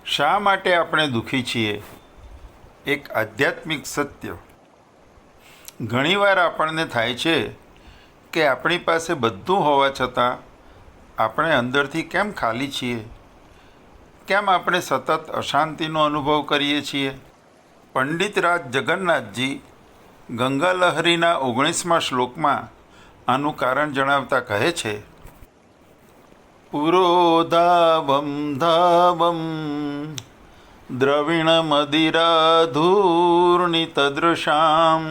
શા માટે આપણે દુઃખી છીએ? એક આધ્યાત્મિક સત્ય. ઘણીવાર આપણને થાય છે કે આપણી પાસે બધું હોવા છતાં આપણે અંદરથી કેમ ખાલી છીએ? કેમ આપણે સતત અશાંતિનો અનુભવ કરીએ છીએ? પંડિત રાજ જગન્નાથજી ગંગાલહરીના 19મા શ્લોકમાં આનું કારણ જણાવતા કહે છે, પુરોધાવમ ધાવમ દ્રવિણમદિરાધૂર્ણિતદૃશામ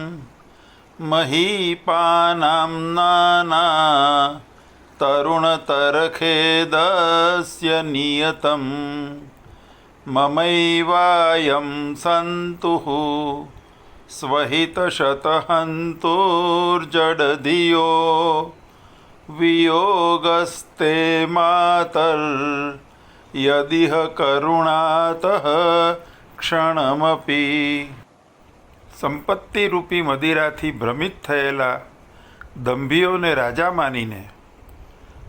મહીપાનામ નાના તરુણતરખેદસ્ય નિયતમ મમૈવાયં સંતુઃ સ્વહિતશતહંતુર્જડધિયો વિયોગસ્તે માતર યદિહ કરુણાતઃ ક્ષણમપી. સંપત્તિરૂપી મદિરાથી ભ્રમિત થયેલા દંભીઓને રાજા માનીને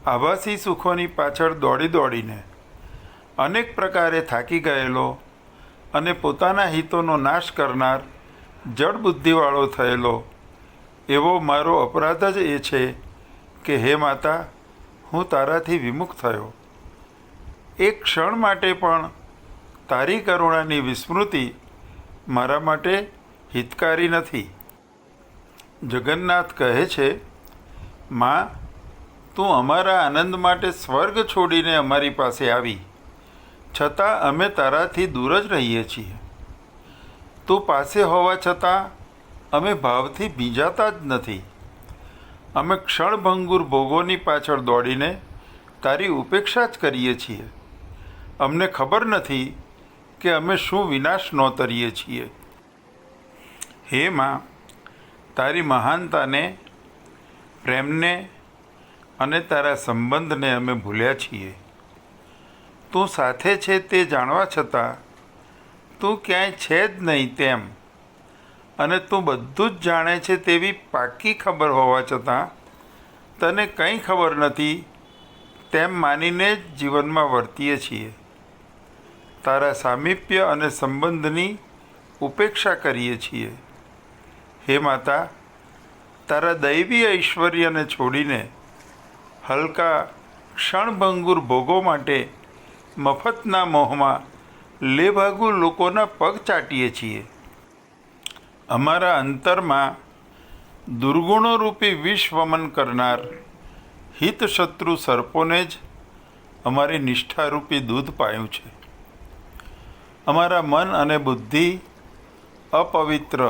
આભાસી સુખોની પાછળ દોડી દોડીને અનેક પ્રકારે થાકી ગયેલો અને પોતાના હિતોનો નાશ કરનાર જડબુદ્ધિવાળો થયેલો એવો મારો અપરાધ જ એ છે કે હે માતા, હું તારાથી વિમુખ થયો. એક ક્ષણ માટે પણ તારી કરુણાની વિસ્મૃતિ મારા માટે હિતકારી નથી. જગન્નાથ કહે છે, માં, તું અમારા આનંદ માટે સ્વર્ગ છોડીને અમારી પાસે આવી, છતાં અમે તારાથી દૂર જ રહીએ છીએ. તું પાસે હોવા છતાં અમે ભાવથી ભીંજાતા જ નથી. અમે ક્ષણભંગુર ભોગોની પાછળ દોડીને તારી ઉપેક્ષા જ કરીએ છીએ. અમને ખબર નથી કે અમે શું વિનાશ નોતરીએ છીએ. હે માં, તારી મહાનતાને, પ્રેમને અને તારા સંબંધને અમે ભૂલ્યા છીએ. તું સાથે છે તે જાણવા છતાં તું ક્યાંય છે જ નહીં તેમ, અને તું બધું જ જાણે છે તેવી પાક્કી ખબર હોવા છતાં તને કંઈ ખબર નથી તેમ માનીને જ જીવનમાં વર્તીએ છીએ. તારા સામીપ્ય અને સંબંધની ઉપેક્ષા કરીએ છીએ. હે માતા, તારા દૈવી ઐશ્વર્યને છોડીને હલકા ક્ષણભંગુર ભોગો માટે મફતના મોહમાં લેભાગુ લોકોના પગ ચાટીએ છીએ. અમારા અંતરમાં દુર્ગુણોરૂપી વિષ વમન કરનાર હિતશત્રુ સર્પોને જ અમારી નિષ્ઠારૂપી દૂધ પાયું છે. અમારા મન અને બુદ્ધિ અપવિત્ર,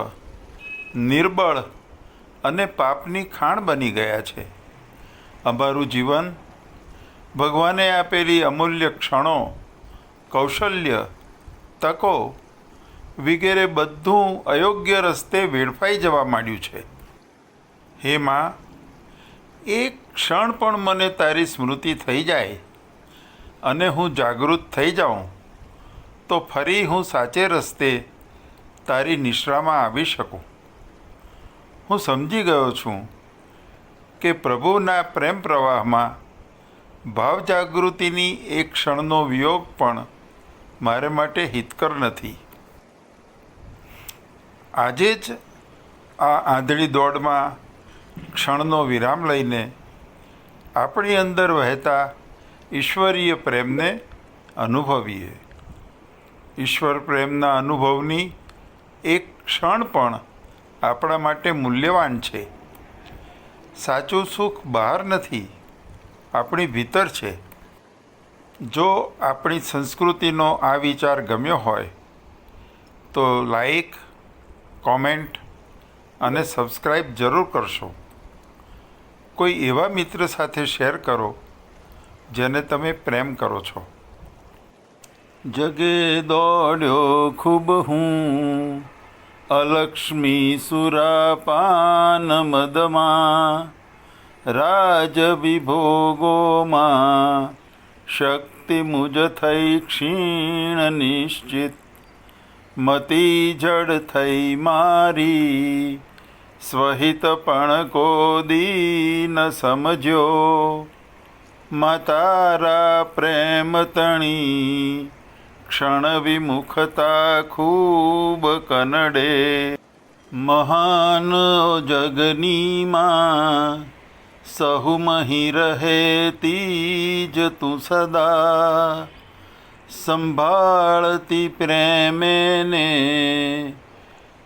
નિર્બળ અને પાપની ખાણ બની ગયા છે. અમારું જીવન ભગવાને આપેલી અમૂલ્ય ક્ષણો, કૌશલ્ય, તકો વગેરે બધું અયોગ્ય રસ્તે વેડફાઈ જવા માંડ્યું છે. હે માં, એક ક્ષણ પણ મને તારી સ્મૃતિ થઈ જાય અને હું જાગૃત થઈ જાઉં તો ફરી હું સાચે રસ્તે તારી નિશ્રામાં આવી શકું. હું સમજી ગયો છું કે પ્રભુના પ્રેમ પ્રવાહમાં ભાવ જાગૃતિની એક ક્ષણનો વિયોગ પણ મારે માટે હિતકર નથી. આજે જ આ આંધળી દોડમાં ક્ષણનો વિરામ લઈને આપણી અંદર વહેતા ઈશ્વરીય પ્રેમને અનુભવીએ. ઈશ્વર પ્રેમના અનુભવની એક ક્ષણ પણ આપણા માટે મૂલ્યવાન છે. સાચું સુખ બહાર નથી, આપણી ભીતર છે. જો આપણી સંસ્કૃતિનો આ વિચાર ગમ્યો હોય તો લાઈક, કોમેન્ટ અને સબસ્ક્રાઈબ જરૂર કરશો. કોઈ એવા મિત્ર સાથે શેર કરો જેને તમે પ્રેમ કરો છો. જગે દોડ્યો ખૂબ હું અલક્ષ્મી સુરાપાન મદમાં, રાજ વિભોગોમાં શક્તિ મુજ થઈ ક્ષીણ નિશ્ચિત, મતી જડ થઈ મારી સ્વહિતપણ કો દીન સમજ્યો, મા તારા પ્રેમ તણી ક્ષણ વિમુખતા ખૂબ કનડે. મહાન જગની માં સહુ મહી રહે તીજ તું સદા. સંભાળતી પ્રેમે ને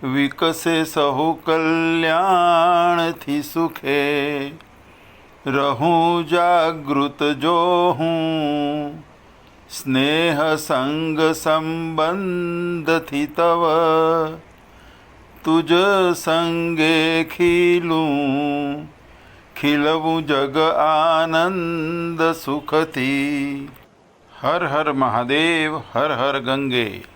વિકસે સહુ કલ્યાણથી સુખે. રહું જાગૃત જો હું સ્નેહ સંગ સંબંધથી તવ. તુજ સંગે ખીલું ખીલવું જગ આનંદ સુખથી. હર હર મહાદેવ, હર હર ગંગે.